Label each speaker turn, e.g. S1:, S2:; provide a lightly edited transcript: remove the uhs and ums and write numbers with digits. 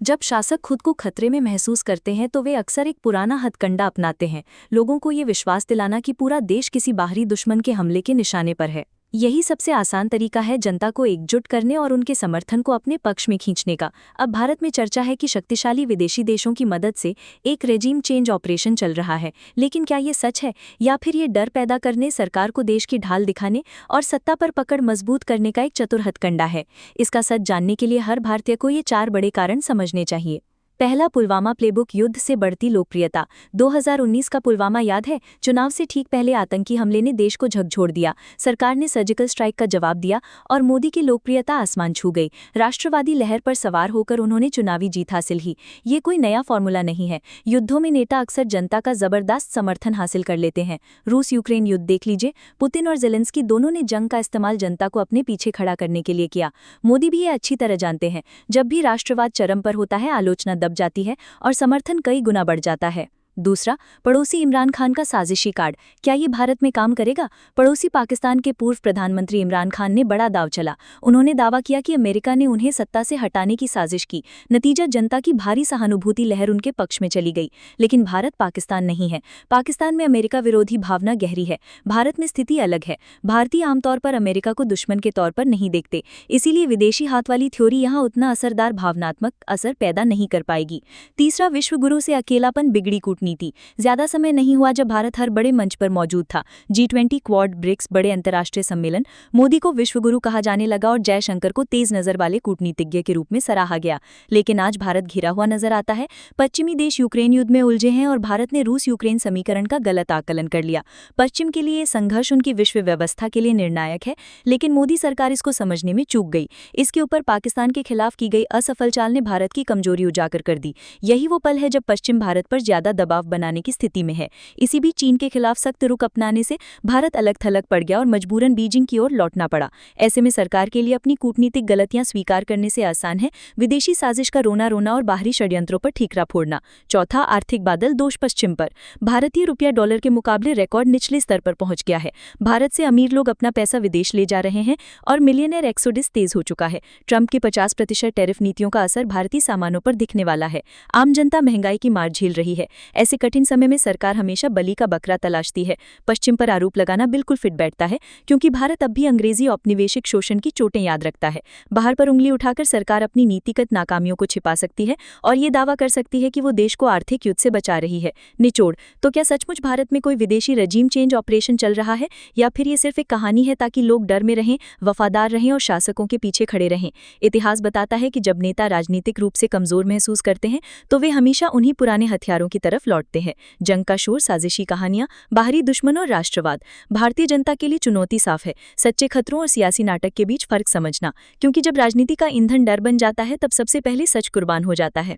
S1: जब शासक खुद को खतरे में महसूस करते हैं तो वे अक्सर एक पुराना हथकंडा अपनाते हैं, लोगों को ये विश्वास दिलाना कि पूरा देश किसी बाहरी दुश्मन के हमले के निशाने पर है। यही सबसे आसान तरीका है जनता को एकजुट करने और उनके समर्थन को अपने पक्ष में खींचने का। अब भारत में चर्चा है कि शक्तिशाली विदेशी देशों की मदद से एक रेजिम चेंज ऑपरेशन चल रहा है, लेकिन क्या ये सच है या फिर ये डर पैदा करने, सरकार को देश की ढाल दिखाने और सत्ता पर पकड़ मजबूत करने का एक चतुर हथकंडा है? इसका सच जानने के लिए हर भारतीय को ये 4 बड़े कारण समझने चाहिए। पहला, पुलवामा प्लेबुक, युद्ध से बढ़ती लोकप्रियता। 2019 का पुलवामा याद है? चुनाव से ठीक पहले आतंकी हमले ने देश को झकझोर दिया। सरकार ने सर्जिकल स्ट्राइक का जवाब दिया और मोदी की लोकप्रियता आसमान छू गई। राष्ट्रवादी लहर पर सवार होकर उन्होंने चुनावी जीत हासिल की। ये कोई नया फॉर्मूला नहीं है। युद्धों में नेता अक्सर जनता का जबरदस्त समर्थन हासिल कर लेते हैं। रूस यूक्रेन युद्ध देख लीजिए, पुतिन और जेलेंस्की दोनों ने जंग का इस्तेमाल जनता को अपने पीछे खड़ा करने के लिए किया। मोदी भी ये अच्छी तरह जानते हैं, जब भी राष्ट्रवाद चरम पर होता है, आलोचना दब जाती है और समर्थन कई गुना बढ़ जाता है। दूसरा, पड़ोसी इमरान खान का साजिशी कार्ड। क्या ये भारत में काम करेगा? पड़ोसी पाकिस्तान के पूर्व प्रधानमंत्री इमरान खान ने बड़ा दाव चला। उन्होंने दावा किया कि अमेरिका ने उन्हें सत्ता से हटाने की साजिश की। नतीजा, जनता की भारी सहानुभूति लहर उनके पक्ष में चली गई। लेकिन भारत पाकिस्तान नहीं है। पाकिस्तान में अमेरिका विरोधी भावना गहरी है। भारत में स्थिति अलग है। भारतीय आमतौर पर अमेरिका को दुश्मन के तौर पर नहीं देखते, इसीलिए विदेशी हाथ वाली थ्योरी यहाँ उतना असरदार भावनात्मक असर पैदा नहीं कर पाएगी। तीसरा, विश्वगुरु से अकेलापन, बिगड़ी कूटनीति। ज्यादा समय नहीं हुआ जब भारत हर बड़े मंच पर मौजूद था। G20, क्वाड, ब्रिक्स, बड़े अंतर्राष्ट्रीय सम्मेलन। मोदी को विश्वगुरु कहा जाने लगा और जयशंकर को तेज नजर वाले कूटनीतिज्ञ के रूप में सराहा गया। लेकिन आज भारत घिरा हुआ नजर आता है। पश्चिमी देश यूक्रेन युद्ध में उलझे हैं और भारत ने रूस यूक्रेन समीकरण का गलत आकलन कर लिया। पश्चिम के लिए संघर्ष उनकी विश्व व्यवस्था के लिए निर्णायक है, लेकिन मोदी सरकार इसको समझने में चूक गई। इसके ऊपर पाकिस्तान के खिलाफ की गई असफल चाल ने भारत की कमजोरी उजागर कर दी। यही वो पल है जब पश्चिम भारत पर ज्यादा दबाव बनाने की स्थिति में है। इसी बीच चीन के खिलाफ सख्त रुख अपनाने से भारत अलग थलग पड़ गया और मजबूरन बीजिंग की ओर लौटना पड़ा। ऐसे में सरकार के लिए अपनी कूटनीतिक गलतियां स्वीकार करने से आसान है विदेशी साजिश का रोना रोना और बाहरी षड्यंत्रों पर ठीकरा फोड़ना। चौथा, आर्थिक बादल, दोष पश्चिम पर। भारतीय रुपया डॉलर के मुकाबले रिकॉर्ड निचले स्तर पर पहुंच गया है। भारत से अमीर लोग अपना पैसा विदेश ले जा रहे हैं और मिलियनर एक्सोडिस तेज हो चुका है। ट्रंप की 50% टैरिफ नीतियों का असर भारतीय सामानों पर दिखने वाला है। आम जनता महंगाई की मार झेल रही है। ऐसे कठिन समय में सरकार हमेशा बली का बकरा तलाशती है। पश्चिम पर आरोप लगाना बिल्कुल फिट बैठता है, क्योंकि भारत अब भी अंग्रेजी औपनिवेशिक शोषण की चोटें याद रखता है। बाहर पर उंगली उठाकर सरकार अपनी नीतिगत नाकामियों को छिपा सकती है और ये दावा कर सकती है कि वो देश को आर्थिक युद्ध से बचा रही है। निचोड़, तो क्या सचमुच भारत में कोई विदेशी रजीम चेंज ऑपरेशन चल रहा है, या फिर ये सिर्फ एक कहानी है ताकि लोग डर में रहें, वफादार रहें और शासकों के पीछे खड़े रहें? इतिहास बताता है कि जब नेता राजनीतिक रूप से कमजोर महसूस करते हैं तो वे हमेशा उन्हीं पुराने हथियारों की तरफ लौटते हैं। जंग का शोर, साजिशी कहानियां, बाहरी दुश्मन और राष्ट्रवाद। भारतीय जनता के लिए चुनौती साफ है, सच्चे खतरों और सियासी नाटक के बीच फर्क समझना, क्योंकि जब राजनीति का ईंधन डर बन जाता है तब सबसे पहले सच कुर्बान हो जाता है।